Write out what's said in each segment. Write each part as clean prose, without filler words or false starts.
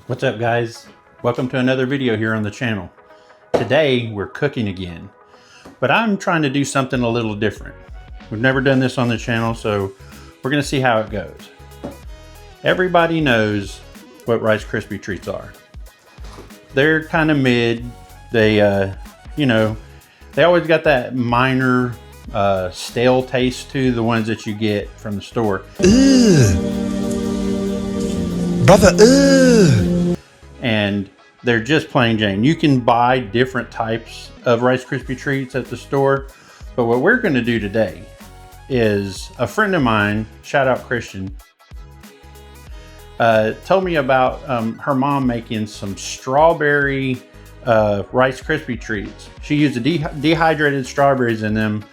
What's up, guys? Welcome to another video here on the channel. Today we're cooking again, but I'm trying to do something a little different. We've never done this on the channel, so we're gonna see how it goes. Everybody knows what Rice Krispie treats are. They're kind of mid. They, they always got that minor stale taste to the ones that you get from the store. Brother, And they're just plain Jane. You can buy different types of Rice Krispie treats at the store, but what we're going to do today is a friend of mine, shout out Christian, told me about her mom making some strawberry Rice Krispie treats. She used the dehydrated strawberries in them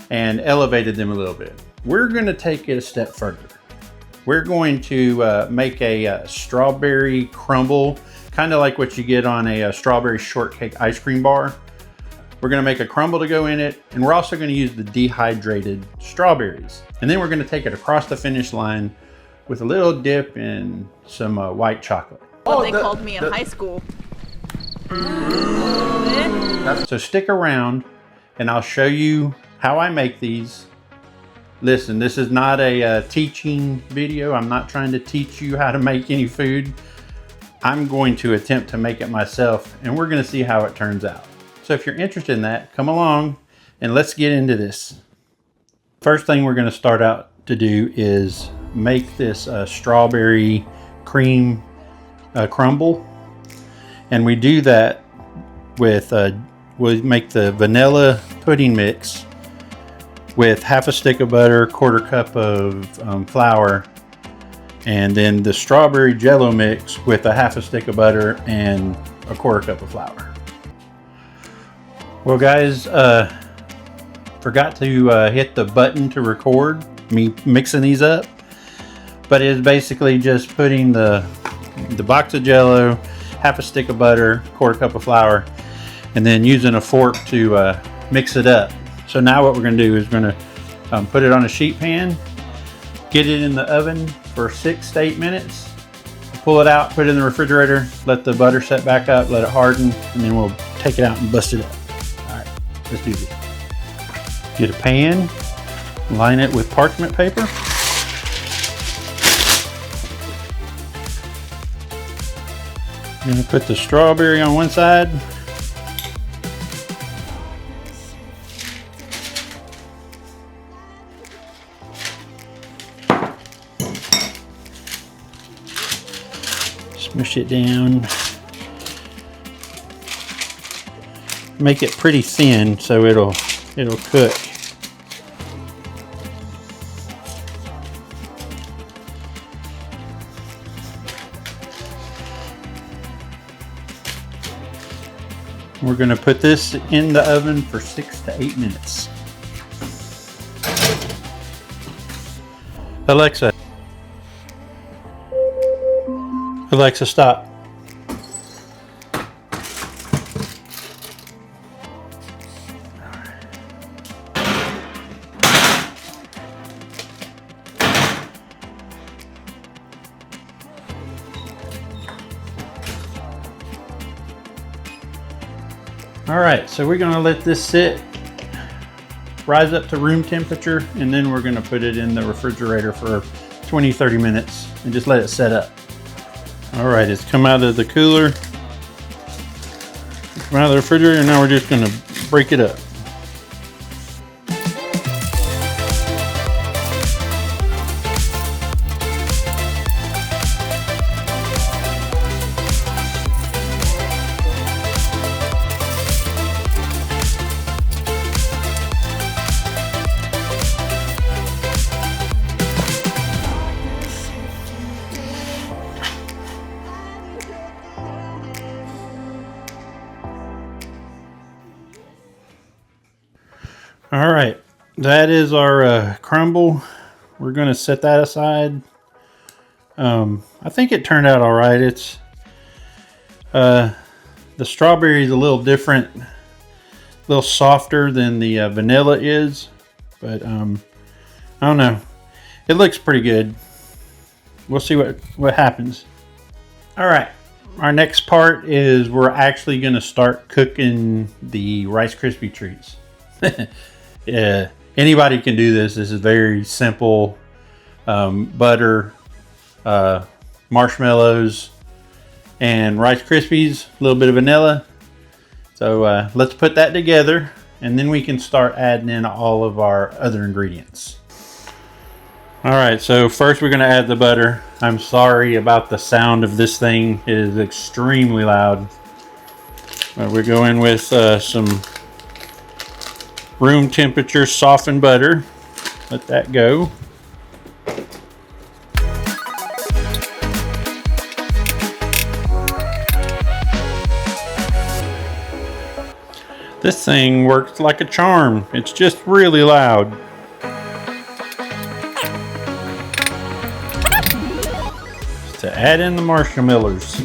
and elevated them a little bit. We're going to take it a step further. We're going to make a strawberry crumble, kind of like what you get on a strawberry shortcake ice cream bar. We're going to make a crumble to go in it, and we're also going to use the dehydrated strawberries. And then we're going to take it across the finish line with a little dip in some white chocolate. What they called me in high school. So stick around, and I'll show you how I make these. Listen, this is not a teaching video. I'm not trying to teach you how to make any food. I'm going to attempt to make it myself, and we're going to see how it turns out. So if you're interested in that, come along and let's get into this. First thing we're going to start out to do is make this strawberry cream crumble. And we do that with, we'll make the vanilla pudding mix with half a stick of butter, quarter cup of flour, and then the strawberry jello mix with a half a stick of butter and a quarter cup of flour. Well, guys, forgot to hit the button to record me mixing these up, but it's basically just putting the box of jello, half a stick of butter, quarter cup of flour, and then using a fork to mix it up. So now what we're going to do is we're going to put it on a sheet pan, get it in the oven for 6 to 8 minutes, pull it out, put it in the refrigerator, let the butter set back up, let it harden, and then we'll take it out and bust it up. All right, let's do this. Get a pan, line it with parchment paper. I'm going to put the strawberry on one side. Smush it down. Make it pretty thin so it'll cook. We're going to put this in the oven for 6 to 8 minutes. Alexa, stop. All right, so we're gonna let this sit, rise up to room temperature, and then we're gonna put it in the refrigerator for 20-30 minutes and just let it set up. All right, it's come out of the cooler, come out of the refrigerator. Now we're just gonna break it up. All right, that is our crumble. We're going to set that aside. I think it turned out all right. It's the strawberry is a little different, a little softer than the vanilla is, but I don't know. It looks pretty good. We'll see what happens. All right, our next part is we're actually going to start cooking the Rice Krispie treats. Yeah, anybody can do this. This is very simple. Butter, marshmallows, and Rice Krispies, a little bit of vanilla. So let's put that together, and then we can start adding in all of our other ingredients. All right, so first we're gonna add the butter. I'm sorry about the sound of this thing. It is extremely loud. We're going with some room temperature softened butter. Let that go. This thing works like a charm. It's just really loud. To add in the marshmallows.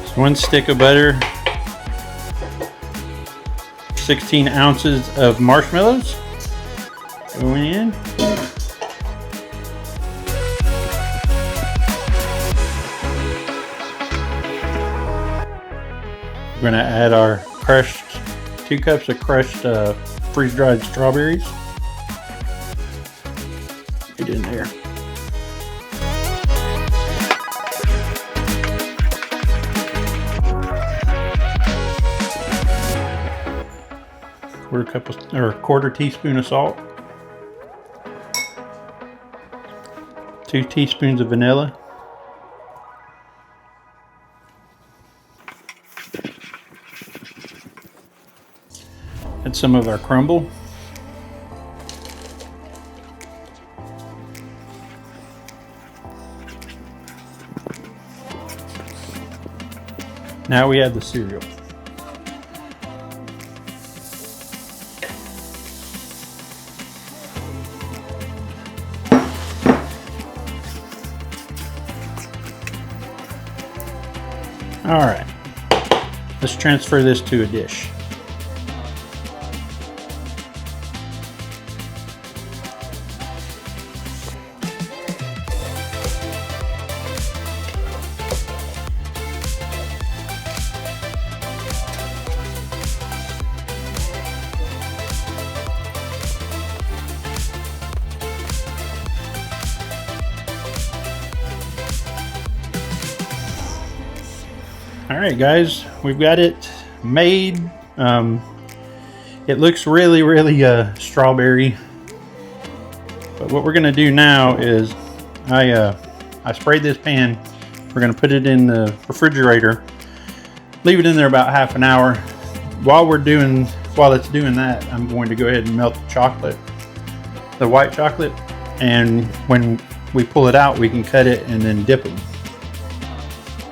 So 1 stick of butter, 16 ounces of marshmallows going in. We're going to add our crushed 2 cups of crushed freeze-dried strawberries. Get in there. Quarter teaspoon of salt. 2 teaspoons of vanilla. Add some of our crumble. Now we add the cereal. All right, let's transfer this to a dish. All right, guys, we've got it made. It looks really strawberry. But what we're gonna do now is I sprayed this pan. We're gonna put it in the refrigerator, leave it in there about half an hour. While it's doing that, I'm going to go ahead and melt the chocolate, the white chocolate, and when we pull it out, we can cut it and then dip them.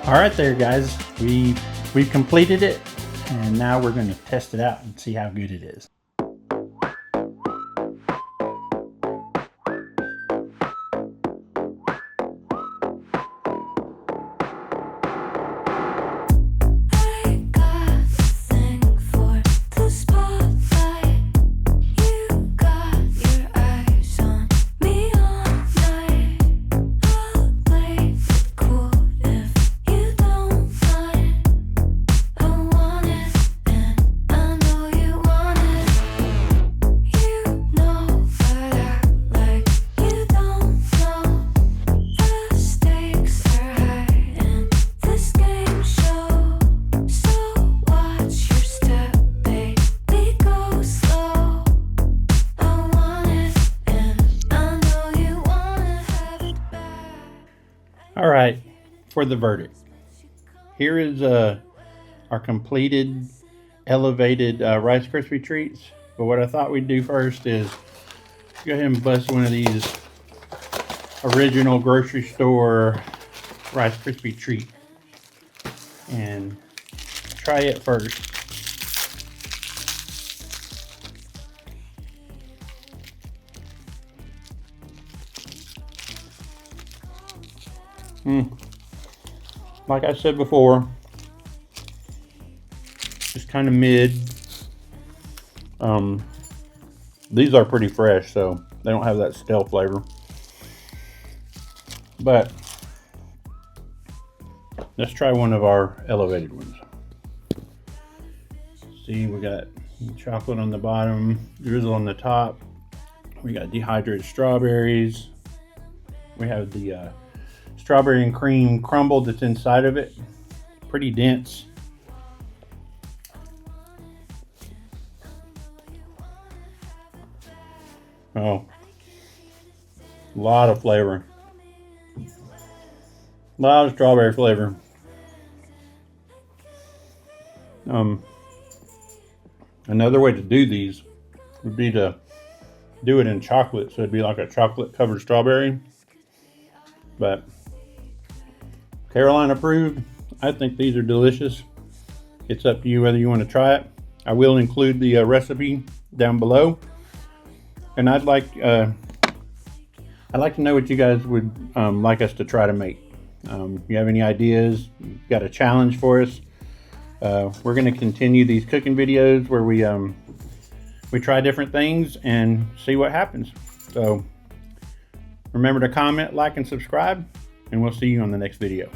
All right there, guys, we've completed it, and now we're going to test it out and see how good it is. All right, for the verdict. Here is our completed elevated Rice Krispie treats. But what I thought we'd do first is go ahead and bust one of these original grocery store Rice Krispie treat and try it first. like I said before, just kind of mid. These are pretty fresh, so they don't have that stale flavor. But let's try one of our elevated ones. See, we got chocolate on the bottom, drizzle on the top. We got dehydrated strawberries. We have the strawberry and cream crumble that's inside of it. Pretty dense. Oh, a lot of flavor. A lot of strawberry flavor. Another way to do these would be to do it in chocolate, so it'd be like a chocolate covered strawberry. But Caroline approved. I think these are delicious. It's up to you whether you want to try it. I will include the recipe down below. And I'd like to know what you guys would like us to try to make. If you have any ideas, got a challenge for us, we're going to continue these cooking videos where we try different things and see what happens. So remember to comment, like, and subscribe, and we'll see you on the next video.